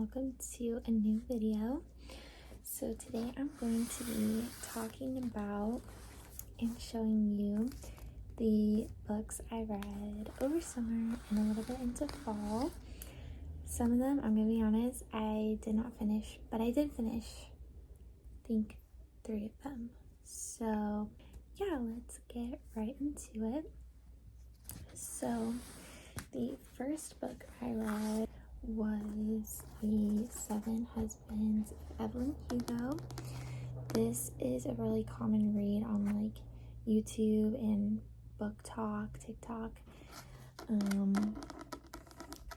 welcome to a new video. So today I'm going to be talking about and showing you the books I read over summer and a little bit into fall. Some of them, I'm gonna be honest, I did not finish, but I did finish, I think, 3 of them. So yeah, let's get right into it. So the first book I read was The 7 Husbands of Evelyn Hugo. This is a really common read on like YouTube and book talk, TikTok.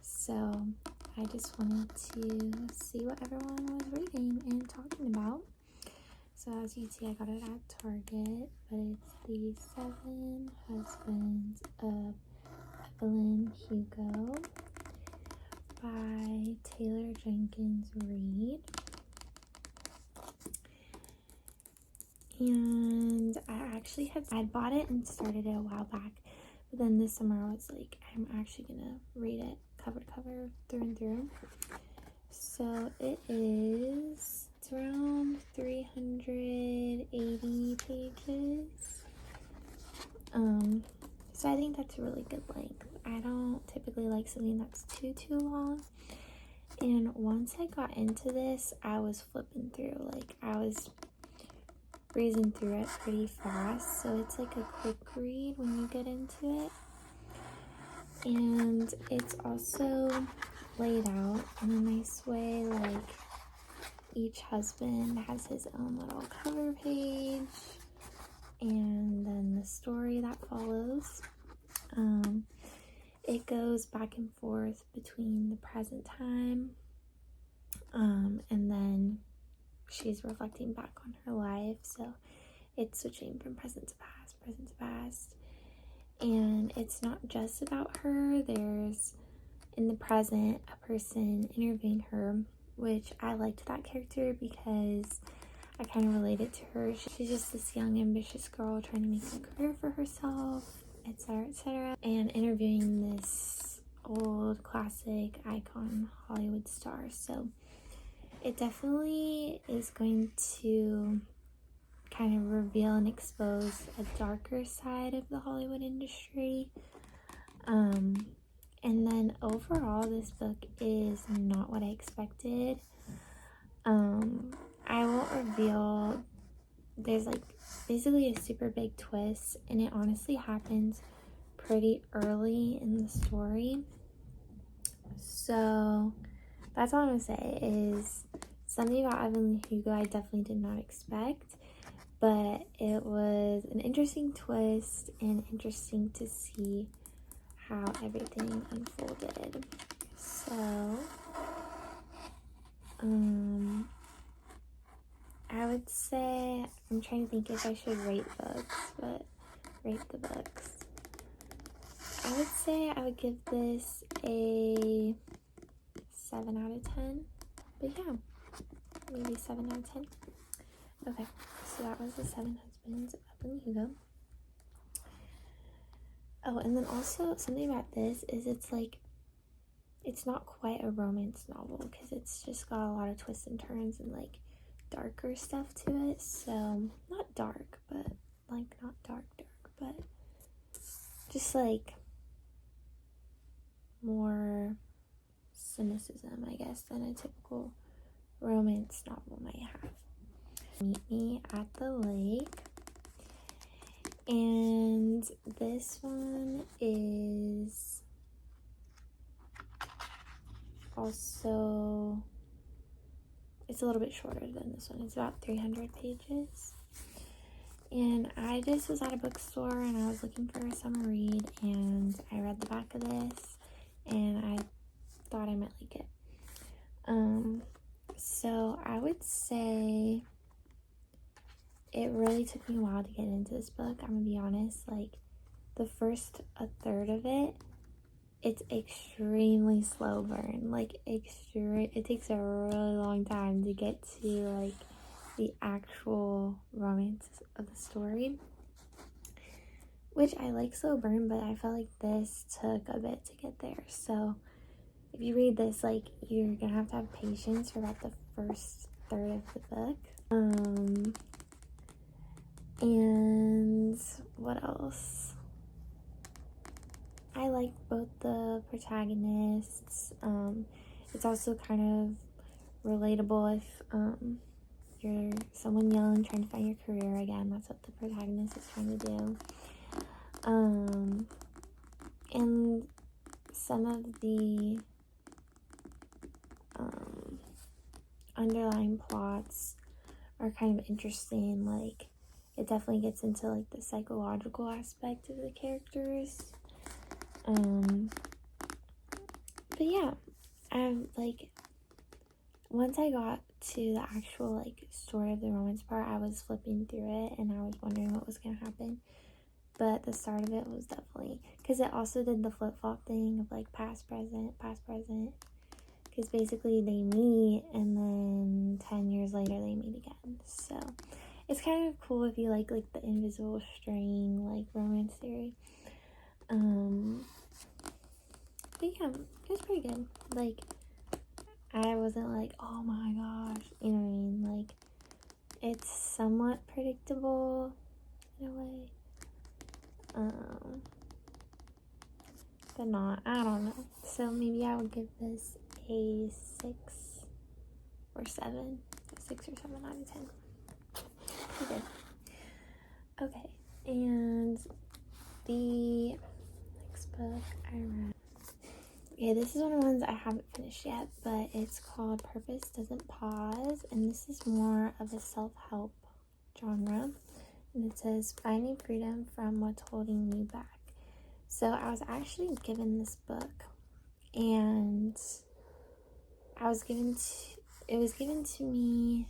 So I just wanted to see what everyone was reading and talking about. So as you see, I got it at Target, but it's The 7 Husbands of Evelyn Hugo by Taylor Jenkins Reid. And I'd bought it and started it a while back, but then this summer I was like, I'm actually gonna read it cover to cover, through and through. So it's around 380 pages. So I think that's a really good length. I don't typically like something that's too long. And once I got into this, I was flipping through. Like, I was breezing through it pretty fast. So it's like a quick read when you get into it. And it's also laid out in a nice way. Like, each husband has his own little cover page. And then the story that follows. It goes back and forth between the present time, and then she's reflecting back on her life, so it's switching from present to past, and it's not just about her. There's, in the present, a person interviewing her, which I liked that character because I kind of related to her. She's just this young, ambitious girl trying to make a career for herself, etc., and interviewing this old classic icon Hollywood star. So it definitely is going to kind of reveal and expose a darker side of the Hollywood industry. And then overall, this book is not what I expected. I won't reveal. There's like basically a super big twist, and it honestly happens pretty early in the story. So that's all I'm gonna say is something about Evelyn Hugo I definitely did not expect, but it was an interesting twist and interesting to see how everything unfolded. So I would say, I'm trying to think if I should rate books, but rate the books. I would say I would give this a 7 out of 10. But yeah, maybe 7 out of 10. Okay, so that was The 7 Husbands of Evelyn Hugo. Oh, and then also something about this is it's not quite a romance novel because it's just got a lot of twists and turns and like darker stuff to it. So not dark, but like not dark, but just like more cynicism, I guess, than a typical romance novel might have. Meet Me at the Lake. And this one is also, it's a little bit shorter than this one. It's about 300 pages. And I just was at a bookstore and I was looking for a summer read, and I read the back of this and I thought I might like it. So I would say it really took me a while to get into this book. I'm gonna be honest, like the first a third of it, it's extremely slow burn. Like it takes a really long time to get to like the actual romance of the story, which I like slow burn, but I felt like this took a bit to get there. So if you read this, like, you're gonna have to have patience for about the first third of the book. And what else? I like both the protagonists. It's also kind of relatable if you're someone young trying to find your career again. That's what the protagonist is trying to do. And some of the underlying plots are kind of interesting. Like, it definitely gets into like the psychological aspect of the characters. But yeah, like, once I got to the actual like story of the romance part, I was flipping through it and I was wondering what was gonna happen. But the start of it was definitely, because it also did the flip-flop thing of like past, present, because basically they meet and then 10 years later they meet again. So it's kind of cool if you like the invisible string like romance theory. But yeah, it was pretty good. Like, I wasn't like, oh my gosh, you know what I mean? Like, it's somewhat predictable in a way. But not, I don't know. So maybe I would give this a 6 or 7. 6 or 7 out of 10. Pretty good. Okay, and the next book I read. Okay, this is one of the ones I haven't finished yet, but it's called Purpose Doesn't Pause, and this is more of a self-help genre. And it says, finding freedom from what's holding you back. So I was actually given this book, and it was given to me,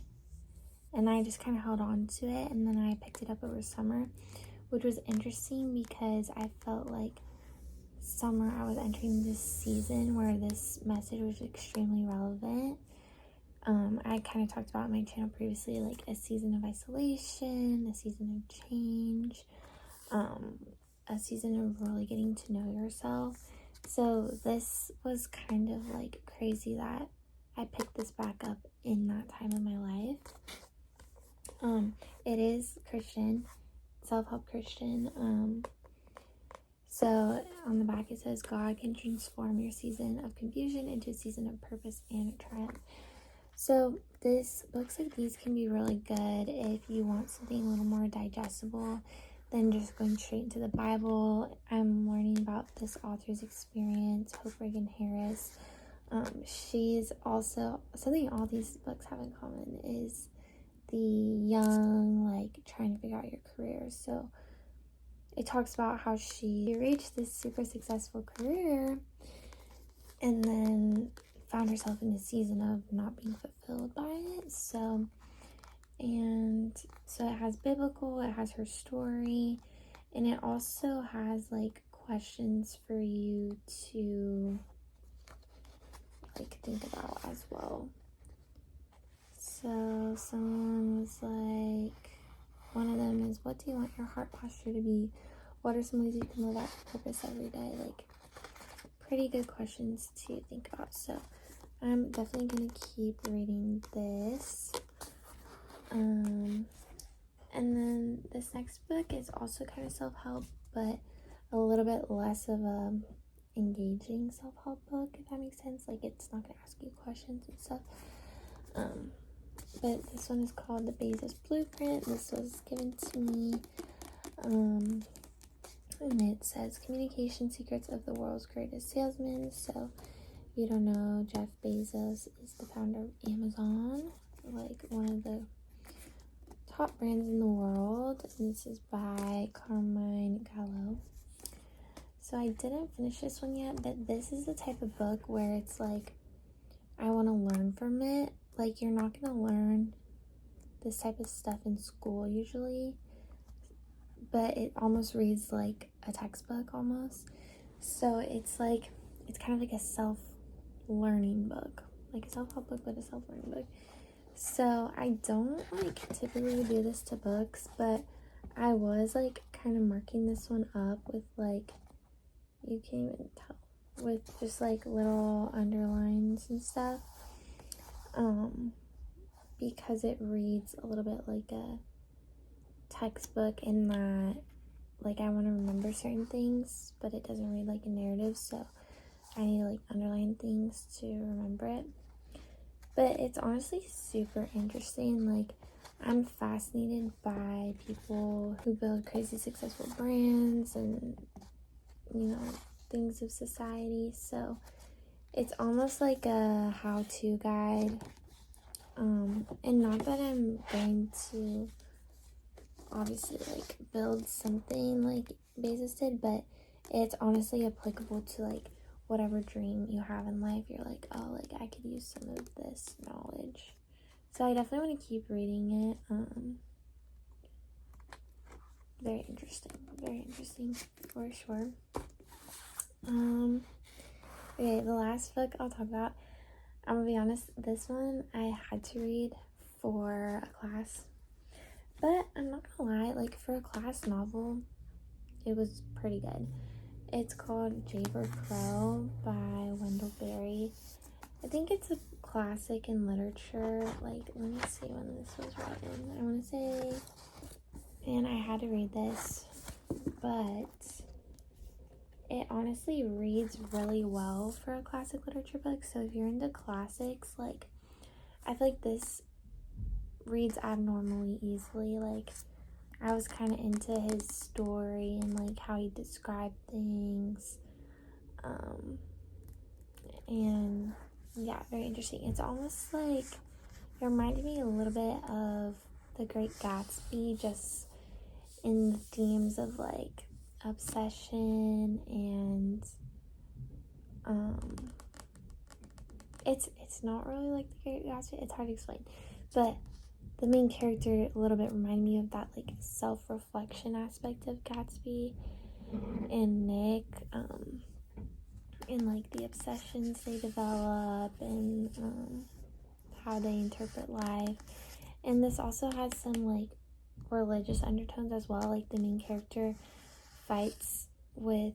and I just kind of held on to it, and then I picked it up over summer, which was interesting because I felt like summer I was entering this season where this message was extremely relevant. I kind of talked about on my channel previously, like a season of isolation, a season of change, a season of really getting to know yourself. So this was kind of like crazy that I picked this back up in that time of my life. It is Christian, self-help Christian. So on the back it says, God can transform your season of confusion into a season of purpose and triumph. So books like these can be really good if you want something a little more digestible than just going straight into the Bible. I'm learning about this author's experience, Hope Reagan Harris. She's also, something all these books have in common is the young, like, trying to figure out your career. So it talks about how she reached this super successful career and then found herself in a season of not being fulfilled by it. So it has biblical, it has her story, and it also has like questions for you to like think about as well. So someone was like, one of them is, what do you want your heart posture to be? What are some ways you can live out your purpose every day? Like, pretty good questions to think about. So I'm definitely gonna keep reading this. And then this next book is also kind of self-help, but a little bit less of a engaging self-help book, if that makes sense. Like, it's not gonna ask you questions and stuff. But this one is called the Bezos Blueprint. This was given to me. And it says communication secrets of the world's greatest salesman. So if you don't know, Jeff Bezos is the founder of Amazon, like one of the top brands in the world. And this is by Jaco. So I didn't finish this one yet, but this is the type of book where it's like, I want to learn from it. Like, you're not going to learn this type of stuff in school usually, but it almost reads like a textbook almost. So it's like, it's kind of like a self-learning book, like a self-help book, but a self-learning book. So I don't like typically do this to books, but I was like kind of marking this one up with like, you can't even tell, with just like little underlines and stuff, because it reads a little bit like a textbook in that like I want to remember certain things, but it doesn't read like a narrative, so I need to like underline things to remember it. But it's honestly super interesting. Like, I'm fascinated by people who build crazy successful brands and, you know, things of society. So it's almost like a how-to guide. And not that I'm going to obviously like build something like Bezos did, but it's honestly applicable to like whatever dream you have in life. You're like, oh, like I could use some of this knowledge. So I definitely want to keep reading it. Very interesting for sure. Okay, the last book I'll talk about, I'm gonna be honest, this one I had to read for a class, but I'm not gonna lie, like for a class novel, it was pretty good. It's called Jaco by Wendell Berry. I think it's a classic in literature. Like, let me see when this was written. I want to say, and I had to read this, but it honestly reads really well for a classic literature book. So if you're into classics, like, I feel like this reads abnormally easily. Like, I was kind of into his story and like how he described things, and yeah, very interesting. It's almost like it reminded me a little bit of The Great Gatsby, just in the themes of like obsession and it's not really like The Great Gatsby. It's hard to explain, but the main character a little bit reminded me of that like self-reflection aspect of Gatsby and Nick, and like the obsessions they develop and how they interpret life. And this also has some like religious undertones as well. Like the main character fights with,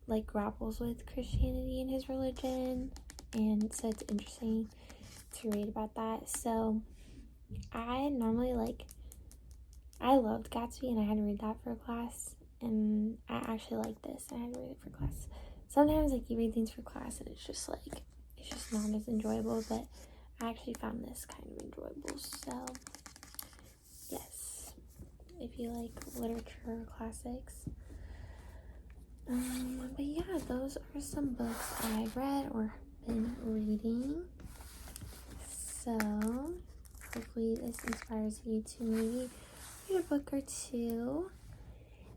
like, grapples with Christianity and his religion, and so it's interesting to read about that. So I normally I loved Gatsby and I had to read that for a class, and I actually like this and I had to read it for class. Sometimes like you read things for class and it's just not as enjoyable, but I actually found this kind of enjoyable. So yes, if you like literature classics. But yeah, those are some books I read or been reading. So hopefully this inspires you to maybe read a book or two.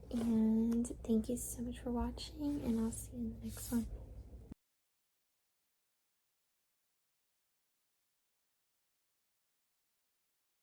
And thank you so much for watching, and I'll see you in the next one.